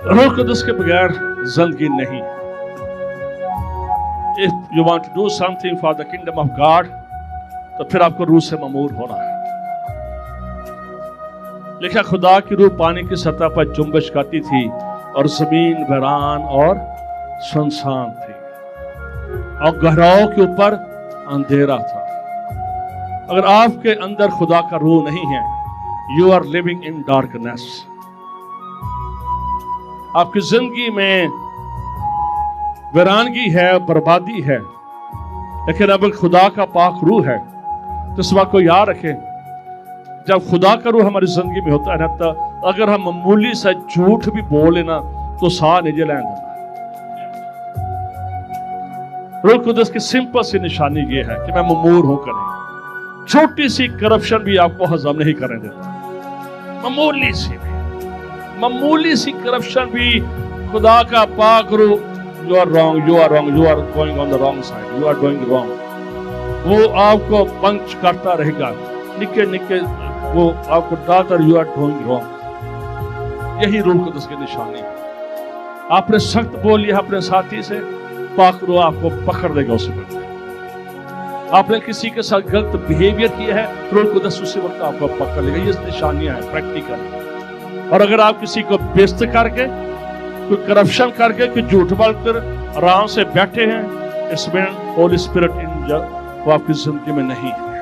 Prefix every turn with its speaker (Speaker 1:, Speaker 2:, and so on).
Speaker 1: روح قدس کے بغیر زندگی نہیں. If you want to do something for the kingdom of God, تو پھر آپ کو روح سے ممور ہونا ہے. لکھا خدا کی روح پانی کی سطح پر جنبش کرتی تھی اور زمین ویران اور سنسان تھی اور گہراؤں کے اوپر اندھیرا تھا. اگر آپ کے اندر خدا کا روح نہیں ہے, you are living in darkness. آپ کی زندگی میں ویرانگی ہے, بربادی ہے. لیکن اب خدا کا پاک روح ہے تو اس بات کو یاد رکھیں, جب خدا کا روح ہماری زندگی میں ہوتا ہے نا, تو اگر ہم معمولی سا جھوٹ بھی بولے نا تو سا نہیں جلائیں گے. روح قدس کی سمپل سی نشانی یہ ہے کہ میں ممور ہوں کریں. چھوٹی سی کرپشن بھی آپ کو ہضم نہیں کرنے دیتا. معمولی سی کرپشن بھی خدا کا پاک روح, you are wrong, you are wrong, you are going on the wrong side, you are doing wrong, وہ آپ کو پنچ کرتا رہے گا. نکے نکے وہ آپ کو ڈالتا, you are doing wrong. یہی روح قدس کی نشانی ہے. آپ نے سخت بول لیا اپنے ساتھی سے, پاک روح آپ کو پکڑ دے گا اسی وقت. آپ نے کسی کے ساتھ غلط بیہیویئر کیا ہے, روح قدس اسی وقت آپ کو پکڑ لے گا. یہ نشانیاں ہیں پریکٹیکل. اور اگر آپ کسی کو بیعزت کر کے, کوئی کرپشن کر کے, کوئی جھوٹ بول کر آرام سے بیٹھے ہیں, اس میں ہولی اسپرٹ وہ آپ کی زندگی میں نہیں ہے.